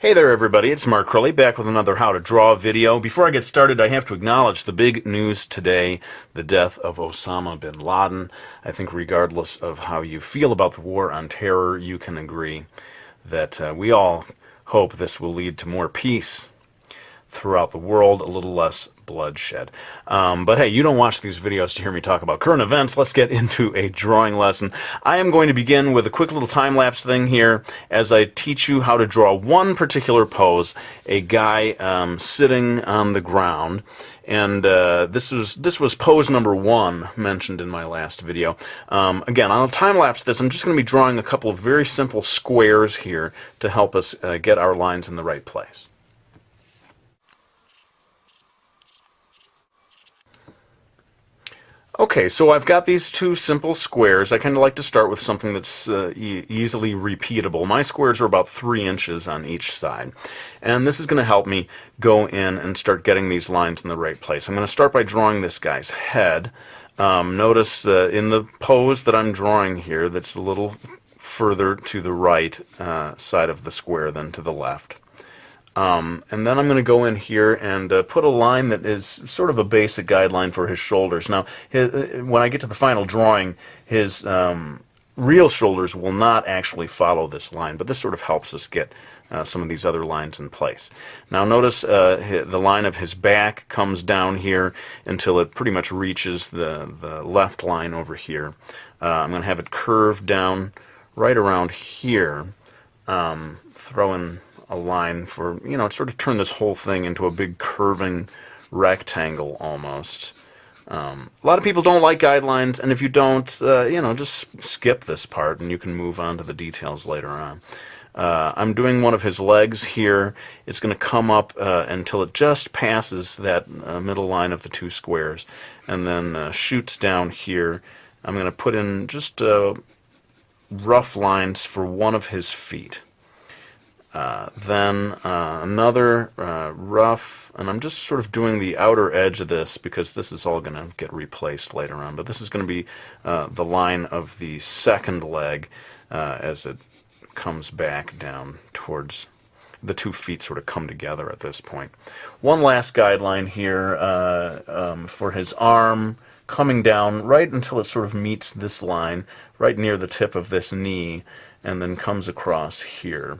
Hey there everybody, it's Mark Crowley back with another How to Draw video. Before I get started, I have to acknowledge the big news today, the death of Osama bin Laden. I think regardless of how you feel about the war on terror, you can agree that we all hope this will lead to more peace throughout the world, a little less bloodshed. But hey, you don't watch these videos to hear me talk about current events. Let's get into a drawing lesson. I am going to begin with a quick little time-lapse thing here as I teach you how to draw one particular pose, a guy sitting on the ground. And this was pose number 1 mentioned in my last video. Again, I'll time-lapse this. I'm just going to be drawing a couple of very simple squares here to help us get our lines in the right place. Okay, so I've got these two simple squares. I kind of like to start with something that's easily repeatable. My squares are about 3 inches on each side. And this is going to help me go in and start getting these lines in the right place. I'm going to start by drawing this guy's head. Notice in the pose that I'm drawing here, that's a little further to the right side of the square than to the left. And then I'm going to go in here and put a line that is sort of a basic guideline for his shoulders. Now, when I get to the final drawing, his real shoulders will not actually follow this line, but this sort of helps us get some of these other lines in place. Now notice the line of his back comes down here until it pretty much reaches the left line over here. I'm going to have it curve down right around here, throw in a line for, sort of turn this whole thing into a big curving rectangle almost. A lot of people don't like guidelines, and if you don't, just skip this part and you can move on to the details later on. I'm doing one of his legs here. It's going to come up until it just passes that middle line of the 2 squares, and then shoots down here. I'm going to put in just rough lines for one of his feet. Then another rough, and I'm just sort of doing the outer edge of this because this is all going to get replaced later on, but this is going to be the line of the second leg as it comes back down towards the 2 feet sort of come together at this point. One last guideline here for his arm, coming down right until it sort of meets this line right near the tip of this knee, and then comes across here.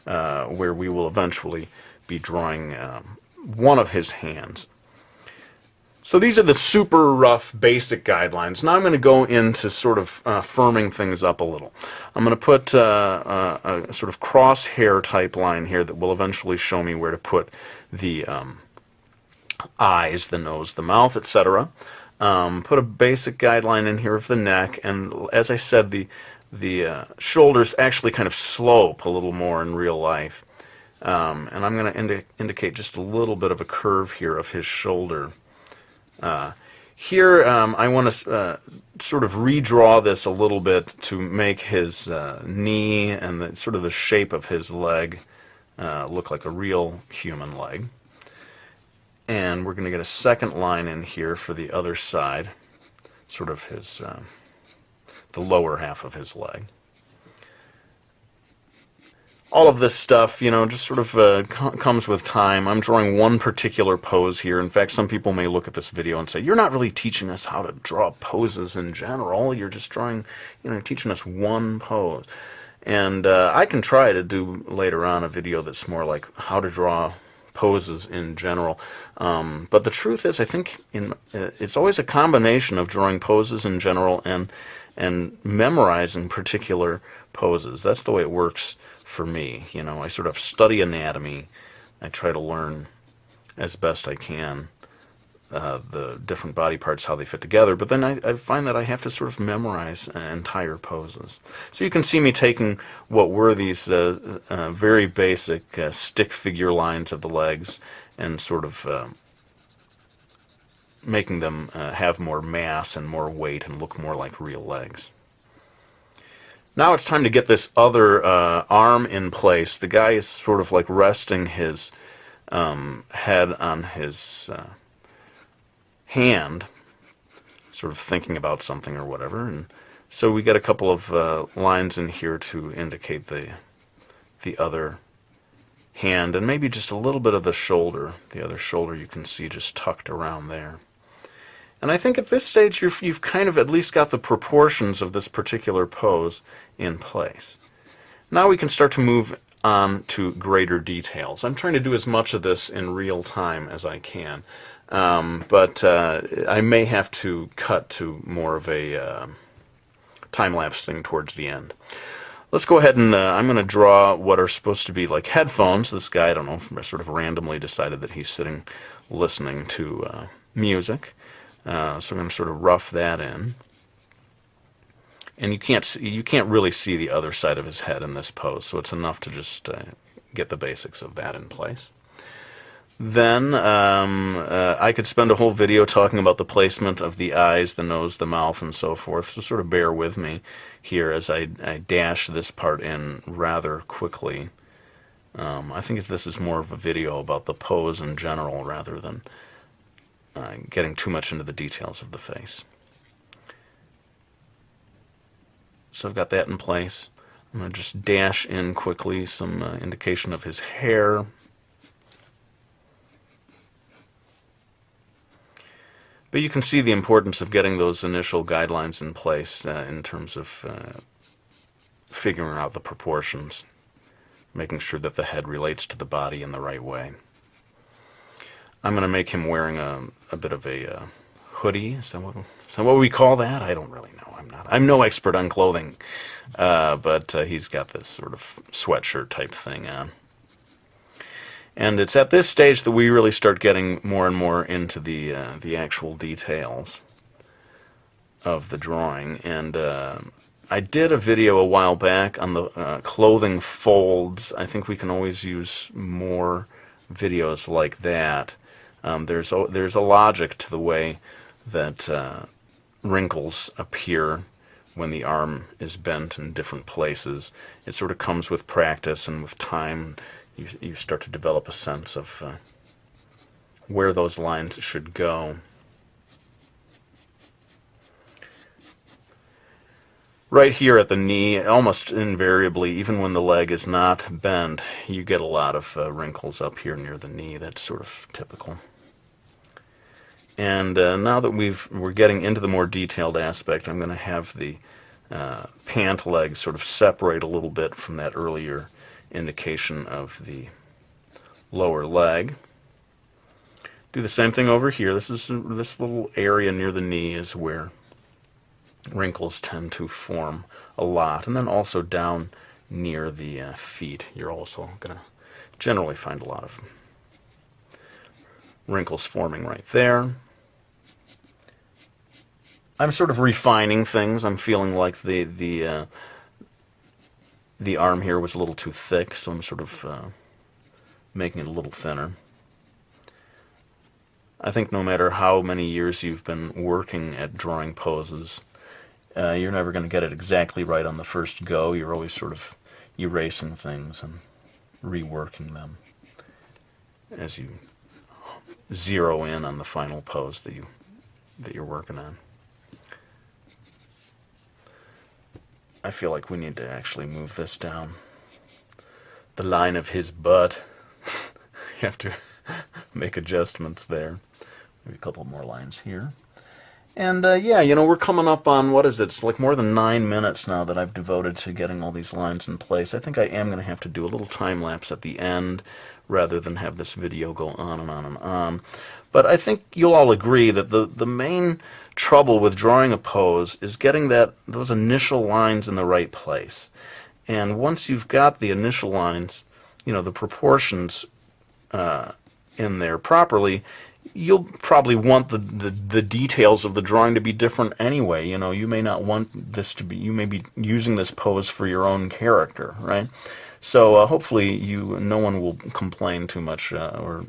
Where we will eventually be drawing one of his hands. So these are the super rough basic guidelines. Now I'm going to go into sort of firming things up a little. I'm going to put a sort of crosshair type line here that will eventually show me where to put the eyes, the nose, the mouth, etc. Put a basic guideline in here of the neck, and as I said, the shoulders actually kind of slope a little more in real life. And I'm going to indicate just a little bit of a curve here of his shoulder. Here I want to sort of redraw this a little bit to make his knee and sort of the shape of his leg look like a real human leg. And we're going to get a second line in here for the other side, sort of his the lower half of his leg. All of this stuff, just sort of comes with time. I'm drawing one particular pose here. In fact, some people may look at this video and say, you're not really teaching us how to draw poses in general. You're just drawing, teaching us one pose. And I can try to do later on a video that's more like how to draw poses in general. But the truth is, I think it's always a combination of drawing poses in general and memorizing particular poses. That's the way it works for me. I sort of study anatomy. I try to learn as best I can the different body parts, how they fit together, but then I find that I have to sort of memorize entire poses. So you can see me taking what were these very basic stick figure lines of the legs and sort of making them have more mass and more weight and look more like real legs. Now it's time to get this other arm in place. The guy is sort of like resting his head on his hand, sort of thinking about something or whatever, and so we get a couple of lines in here to indicate the other hand, and maybe just a little bit of the shoulder. The other shoulder you can see just tucked around there. And I think at this stage you've kind of at least got the proportions of this particular pose in place. Now we can start to move on to greater details. I'm trying to do as much of this in real time as I can, but I may have to cut to more of a time-lapse thing towards the end. Let's go ahead and I'm going to draw what are supposed to be like headphones. This guy, I don't know, sort of randomly decided that he's sitting listening to music. So I'm going to sort of rough that in. And you can't really see the other side of his head in this pose, so it's enough to just get the basics of that in place. Then I could spend a whole video talking about the placement of the eyes, the nose, the mouth, and so forth, so sort of bear with me here as I dash this part in rather quickly. I think this is more of a video about the pose in general rather than getting too much into the details of the face. So I've got that in place. I'm going to just dash in quickly some indication of his hair. But you can see the importance of getting those initial guidelines in place in terms of figuring out the proportions, making sure that the head relates to the body in the right way. I'm going to make him wearing a bit of a hoodie. Is that what we call that? I don't really know. I'm no expert on clothing, but he's got this sort of sweatshirt type thing on. And it's at this stage that we really start getting more and more into the actual details of the drawing. And I did a video a while back on the clothing folds. I think we can always use more videos like that. There's a logic to the way that wrinkles appear when the arm is bent in different places. It sort of comes with practice, and with time you start to develop a sense of where those lines should go. Right here at the knee, almost invariably, even when the leg is not bent, you get a lot of wrinkles up here near the knee. That's sort of typical. And now that we're getting into the more detailed aspect, I'm going to have the pant leg sort of separate a little bit from that earlier indication of the lower leg. Do the same thing over here. This little area near the knee is where wrinkles tend to form a lot, and then also down near the feet you're also going to generally find a lot of wrinkles forming right there. I'm sort of refining things. I'm feeling like the arm here was a little too thick, so I'm sort of making it a little thinner. I think no matter how many years you've been working at drawing poses, you're never going to get it exactly right on the first go. You're always sort of erasing things and reworking them as you zero in on the final pose that you're working on. I feel like we need to actually move this down the line of his butt. You have to make adjustments there. Maybe a couple more lines here. And yeah, you know, we're coming up on, what is it? It's like more than 9 minutes now that I've devoted to getting all these lines in place. I think I am going to have to do a little time lapse at the end rather than have this video go on and on and on. But I think you'll all agree that the main trouble with drawing a pose is getting those initial lines in the right place. And once you've got the initial lines, you know, the proportions in there properly, you'll probably want the details of the drawing to be different anyway. You know, you may not want this to be, you may be using this pose for your own character, right? So hopefully no one will complain too much or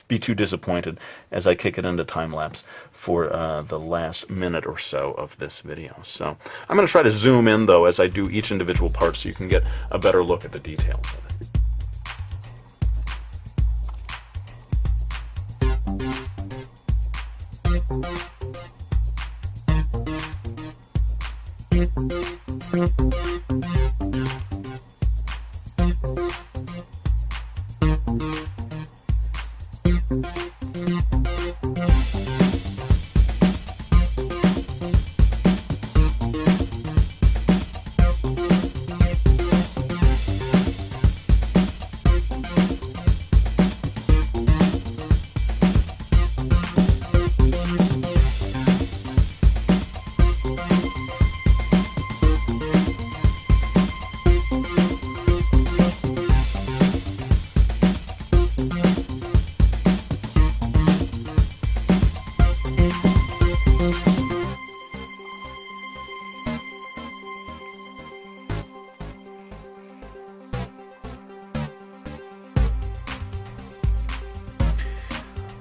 be too disappointed as I kick it into time-lapse for the last minute or so of this video. So I'm going to try to zoom in, though, as I do each individual part so you can get a better look at the details of it.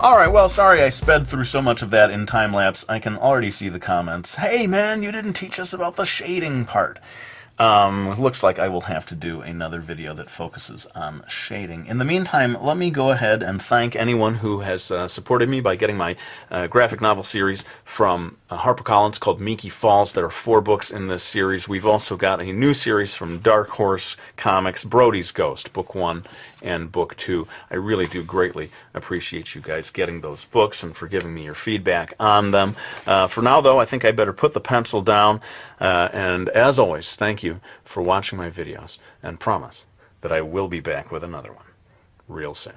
Alright, well, sorry I sped through so much of that in time-lapse. I can already see the comments. Hey man, you didn't teach us about the shading part. Looks like I will have to do another video that focuses on shading. In the meantime, let me go ahead and thank anyone who has supported me by getting my graphic novel series from HarperCollins called Miki Falls. There are 4 books in this series. We've also got a new series from Dark Horse Comics, Brody's Ghost, Book 1 and Book 2. I really do greatly appreciate you guys getting those books and for giving me your feedback on them. For now, though, I think I better put the pencil down. And as always, thank you for watching my videos, and promise that I will be back with another one real soon.